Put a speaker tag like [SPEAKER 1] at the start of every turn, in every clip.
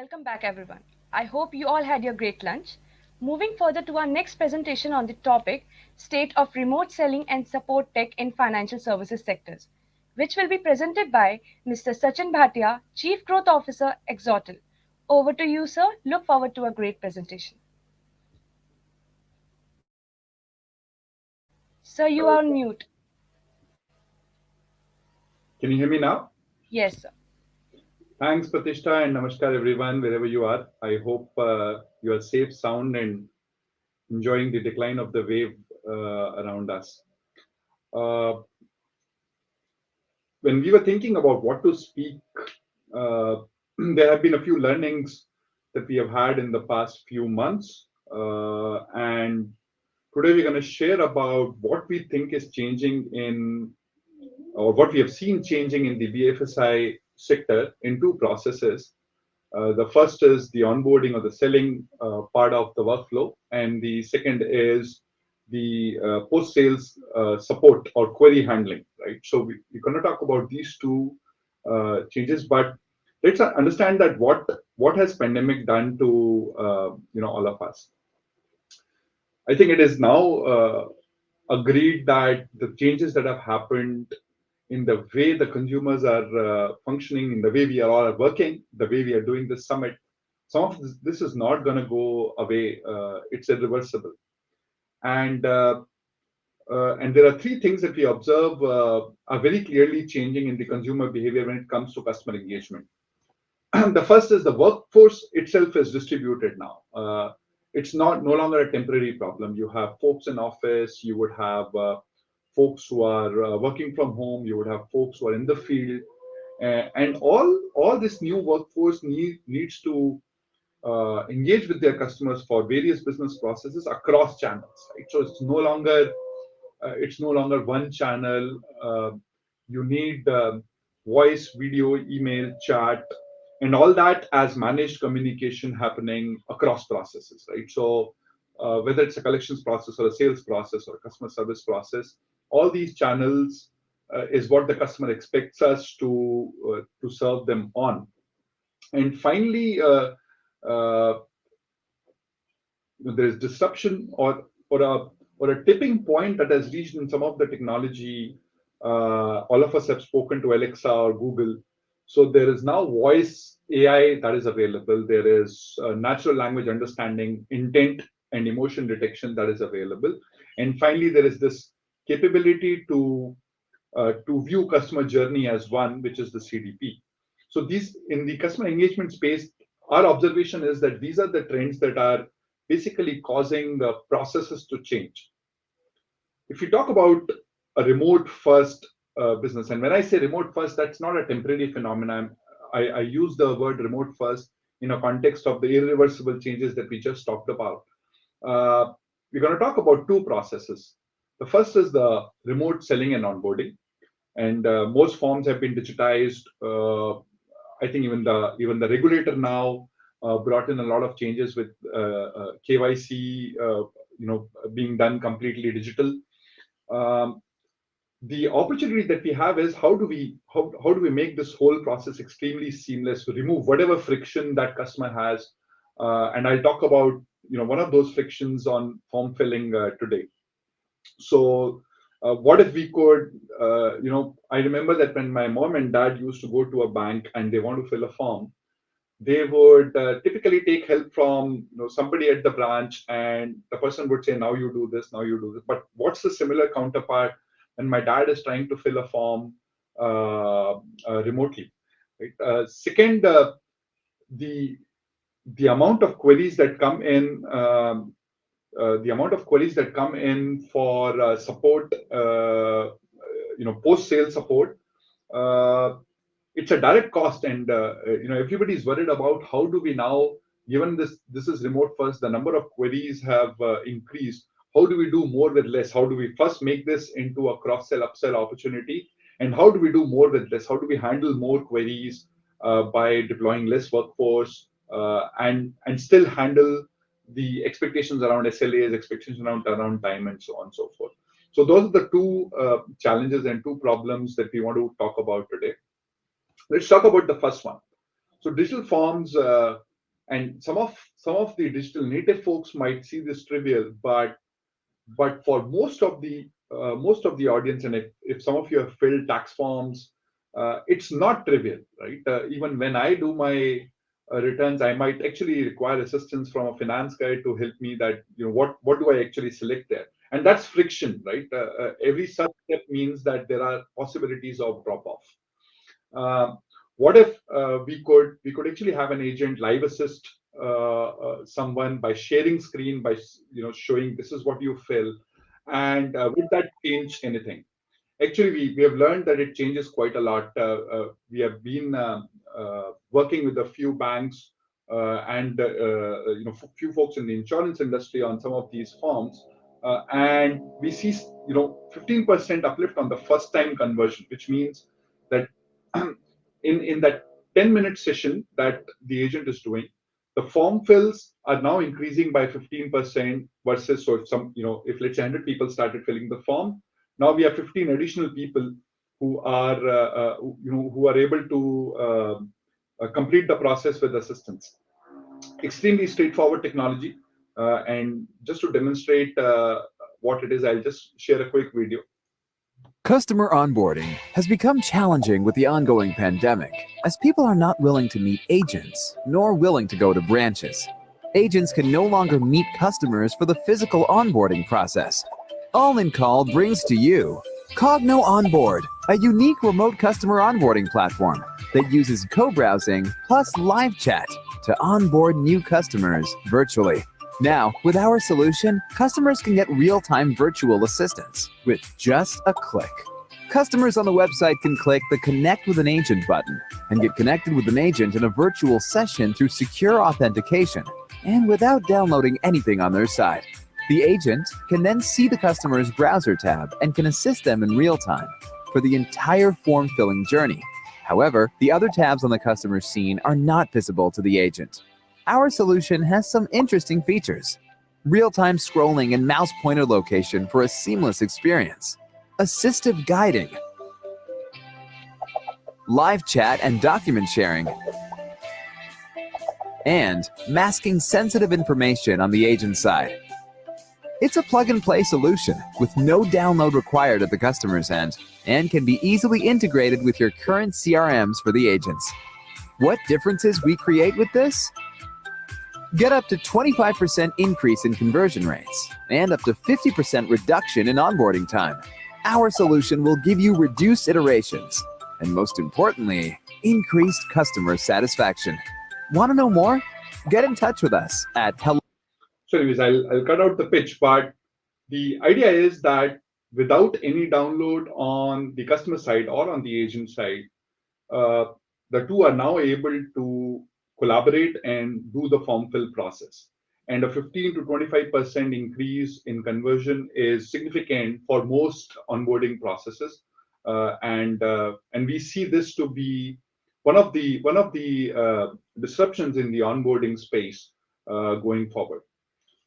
[SPEAKER 1] Welcome back, everyone. I hope you all had your great lunch. Moving further to our next presentation on the topic State of Remote Selling and Support Tech in Financial Services Sectors, which will be presented by Mr. Sachin Bhatia, Chief Growth Officer, Exotel. Over to you, sir. Look forward to a great presentation. Sir, you are on mute.
[SPEAKER 2] Can you hear me now?
[SPEAKER 1] Yes, sir.
[SPEAKER 2] Thanks, Pratishtha, and namaskar, everyone, wherever you are. I hope you are safe, sound, and enjoying the decline of the wave around us. Uh, when we were thinking about what to speak, uh, there have been a few learnings that we have had in the past few months. And today we're going to share about what we think is changing or what we have seen changing in the BFSI sector in two processes. The first is the onboarding or the selling part of the workflow, and the second is the post-sales support or query handling. Right. So we're going to talk about these two changes, but let's understand that what has pandemic done to all of us. I think it is now agreed that the changes that have happened in the way the consumers are functioning, in the way we are all working, the way we are doing this summit, some of this is not going to go away. It's irreversible. And and there are three things that we observe are very clearly changing in the consumer behavior when it comes to customer engagement. The first is the workforce itself is distributed now. It's not no longer a temporary problem. You have folks in office. You would have folks who are working from home. You would have folks who are in the field, and all this new workforce needs to engage with their customers for various business processes across channels. Right? So it's no longer one channel. You need voice, video, email, chat, and all that as managed communication happening across processes, right? So whether it's a collections process or a sales process or a customer service process, all these channels is what the customer expects us to serve them on. And finally, uh, there is disruption or a tipping point that has reached in some of the technology. All of us have spoken to Alexa or Google. So there is now voice AI that is available. There is natural language understanding, intent, and emotion detection that is available. And finally, there is this capability to view customer journey as one, which is the CDP. So these in the customer engagement space, our observation is that these are the trends that are basically causing processes to change. If you talk about a remote first business, and when I say remote first, that's not a temporary phenomenon. I use the word remote first in a context of the irreversible changes that we just talked about. We're going to talk about two processes. The first is the remote selling and onboarding, and most forms have been digitized. I think even the regulator now brought in a lot of changes with KYC, being done completely digital. Um, the opportunity that we have is how do we make this whole process extremely seamless to remove whatever friction that customer has, and I'll talk about one of those frictions on form filling today. So what if we could, I remember that when my mom and dad used to go to a bank and they want to fill a form, they would typically take help from somebody at the branch, and the person would say, now you do this, now you do this. But what's the similar counterpart when my dad is trying to fill a form remotely? Right? Second, the the amount of queries that come in for support, post sale support, uh, it's a direct cost, and everybody's worried about how do we now, given this is remote first, the number of queries have increased. How do we do more with less? How do we first make this into a cross sell upsell opportunity, and how do we do more with less? How do we handle more queries by deploying less workforce, and still handle the expectations around SLAs, expectations around turnaround time, and so on and so forth. So those are the two challenges and two problems that we want to talk about today. Let's talk about the first one. So digital forms. And some of the digital native folks might see this trivial, but for most of the audience, and if some of you have filled tax forms, it's not trivial, right? Even when I do my returns, I might actually require assistance from a finance guy to help me that, what do I actually select there? And that's friction, right? Every such step means that there are possibilities of drop off. uh, what if we could actually have an agent live assist someone by sharing screen, by showing this is what you fill, and would that change anything? Actually, we have learned that it changes quite a lot. We have been working with a few banks and few folks in the insurance industry on some of these forms, and we see 15% uplift on the first time conversion, which means that in that 10-minute session that the agent is doing, the form fills are now increasing by 15% versus, so if let's say 100 people started filling the form, now we have 15 additional people who are who are able to complete the process with assistance. Extremely straightforward technology, and just to demonstrate what it is, I'll just share a quick video.
[SPEAKER 3] Customer onboarding has become challenging with the ongoing pandemic, as people are not willing to meet agents, nor willing to go to branches. Agents can no longer meet customers for the physical onboarding process. All in Call brings to you Cogno Onboard, a unique remote customer onboarding platform that uses co-browsing plus live chat to onboard new customers virtually. Now, with our solution, customers can get real-time virtual assistance with just a click. Customers on the website can click the Connect with an Agent button and get connected with an agent in a virtual session through secure authentication and without downloading anything on their side. The agent can then see the customer's browser tab and can assist them in real time for the entire form filling journey. However, the other tabs on the customer's scene are not visible to the agent. Our solution has some interesting features: real-time scrolling and mouse pointer location for a seamless experience, assistive guiding, live chat and document sharing, and masking sensitive information on the agent side. It's a plug-and-play solution with no download required at the customer's end and can be easily integrated with your current CRMs for the agents. What differences we create with this? Get up to 25% increase in conversion rates and up to 50% reduction in onboarding time. Our solution will give you reduced iterations and, most importantly, increased customer satisfaction. Want to know more? Get in touch with us at hello.
[SPEAKER 2] So anyways, I'll cut out the pitch, but the idea is that without any download on the customer side or on the agent side, uh, the two are now able to collaborate and do the form fill process. And a 15 to 25% increase in conversion is significant for most onboarding processes, and we see this to be one of the disruptions in the onboarding space going forward.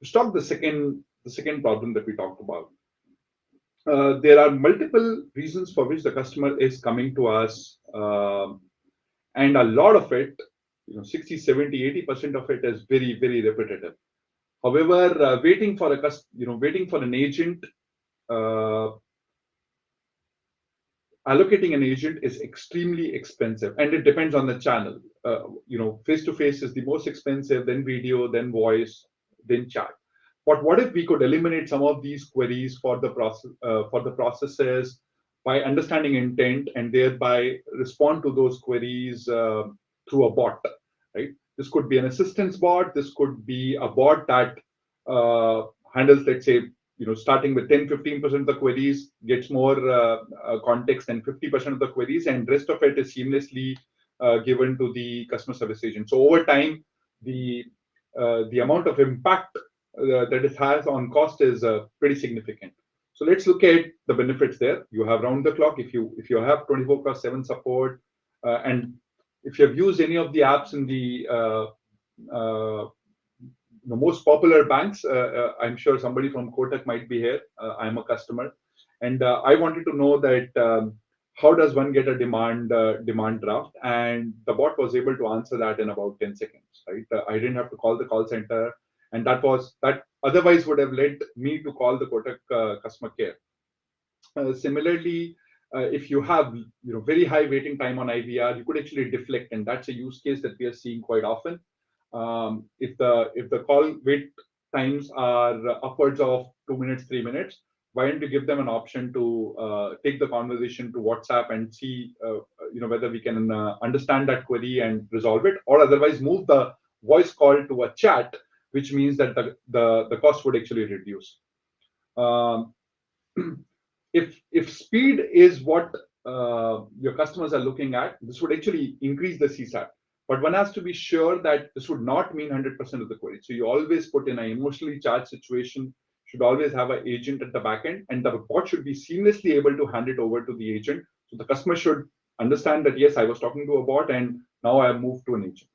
[SPEAKER 2] To stop the second problem that we talked about, there are multiple reasons for which the customer is coming to us, and a lot of it, 60, 70, 80% of it is very, very repetitive. However, waiting for an agent, uh, allocating an agent is extremely expensive, and it depends on the channel. Face to face is the most expensive, then video, then voice, then chat. But what if we could eliminate some of these queries for the processes by understanding intent and thereby respond to those queries through a bot, right? This could be an assistance bot. This could be a bot that handles, let's say, starting with 10-15% of the queries, gets more context than 50% of the queries, and rest of it is seamlessly given to the customer service agent. So over time, the amount of impact that it has on cost is pretty significant. So let's look at the benefits there. You have round the clock if you have 24/7 support, and if you have used any of the apps in the most popular banks. I'm sure somebody from Kotak might be here. I'm a customer, and I wanted to know that how does one get a demand draft? And the bot was able to answer that in about 10 seconds, right? I didn't have to call the call center, and that otherwise would have led me to call the Kotak customer care. Similarly, if you have very high waiting time on IVR, you could actually deflect, and that's a use case that we are seeing quite often. If the call wait times are upwards of 2 minutes, 3 minutes, why don't you give them an option to take the conversation to WhatsApp and see whether we can understand that query and resolve it, or otherwise move the voice call to a chat, which means that the cost would actually reduce. Um, if speed is what your customers are looking at, this would actually increase the CSAT. But one has to be sure that this would not mean 100% of the query. So you always put in an emotionally charged situation, should always have an agent at the back end, and the bot should be seamlessly able to hand it over to the agent. So the customer should understand that, yes, I was talking to a bot and now I have moved to an agent.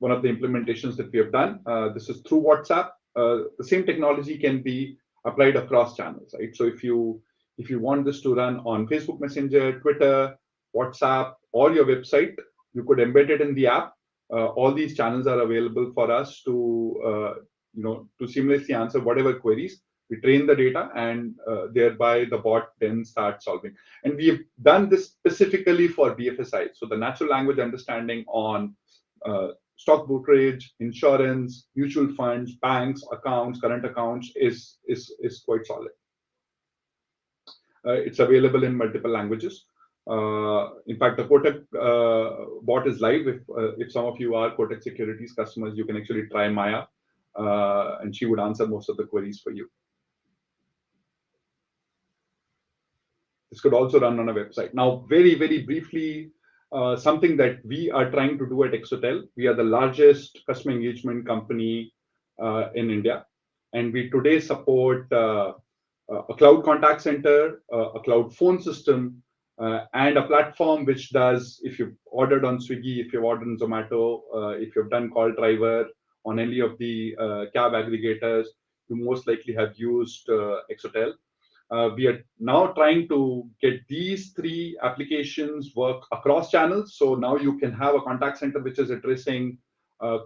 [SPEAKER 2] One of the implementations that we have done, this is through WhatsApp. The same technology can be applied across channels, right? So if you want this to run on Facebook Messenger, Twitter, WhatsApp, or your website, you could embed it in the app. All these channels are available for us to to seamlessly answer whatever queries. We train the data, and thereby the bot then starts solving. And we've done this specifically for BFSI, so the natural language understanding on stock brokerage, insurance, mutual funds, banks, accounts, current accounts is quite solid. It's available in multiple languages. In fact, the Kotak bot is live. If some of you are Kotak Securities customers, you can actually try Maya, and she would answer most of the queries for you. This could also run on a website. Now, very, very briefly, something that we are trying to do at Exotel. We are the largest customer engagement company in India, and we today support a cloud contact center, a cloud phone system, and a platform which does, if you've ordered on Swiggy, if you've ordered on Zomato, if you've done call driver on any of the cab aggregators, you most likely have used Exotel. We are now trying to get these three applications work across channels. So now you can have a contact center which is addressing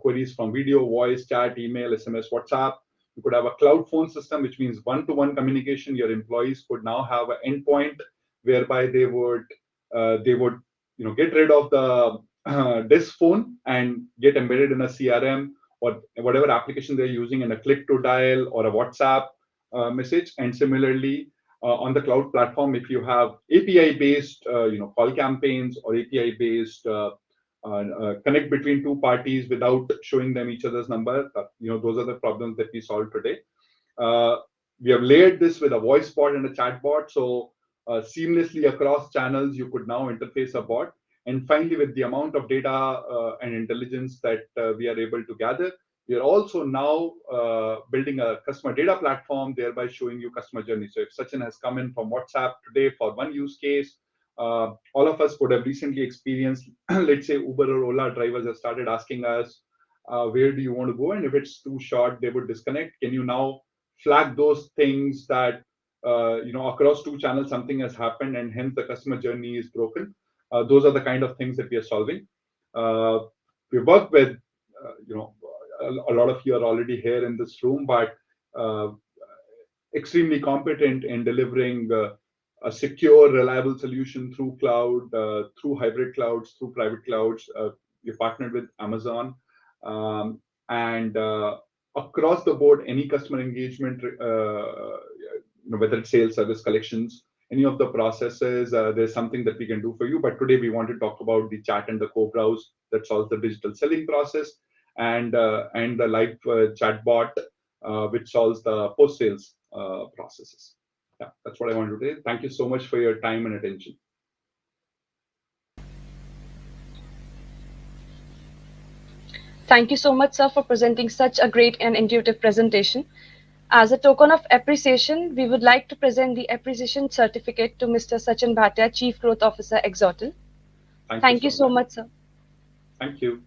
[SPEAKER 2] queries from video, voice, chat, email, SMS, WhatsApp. You could have a cloud phone system, which means one-to-one communication. Your employees could now have an endpoint whereby they would get rid of the desk phone and get embedded in a CRM or whatever application they're using, in a click to dial or a WhatsApp message. And similarly, on the cloud platform, if you have API-based call campaigns or API-based connect between two parties without showing them each other's number, those are the problems that we solve today. We have layered this with a voice bot and a chat bot, so seamlessly across channels you could now interface a bot. And finally, with the amount of data and intelligence that we are able to gather, we are also now building a customer data platform, thereby showing you customer journey. So if Sachin has come in from WhatsApp today for one use case, all of us would have recently experienced, let's say Uber or Ola drivers have started asking us, where do you want to go? And if it's too short, they would disconnect. Can you now flag those things that, across two channels, something has happened and hence the customer journey is broken? Those are the kind of things that we are solving. We work with, a lot of you are already here in this room, but extremely competent in delivering a secure, reliable solution through cloud, through hybrid clouds, through private clouds. We partnered with Amazon, and across the board, any customer engagement, whether it's sales, service, collections, any of the processes, there's something that we can do for you. But today we want to talk about the chat and the co-browse that solves the digital selling process, and the live chatbot, which solves the post-sales processes. Yeah, that's what I want to say. Thank you so much for your time and attention.
[SPEAKER 1] Thank you so much, sir, for presenting such a great and intuitive presentation. As a token of appreciation, we would like to present the appreciation certificate to Mr. Sachin Bhatia, Chief Growth Officer, Exotel. Thank you so much, sir.
[SPEAKER 2] Thank you.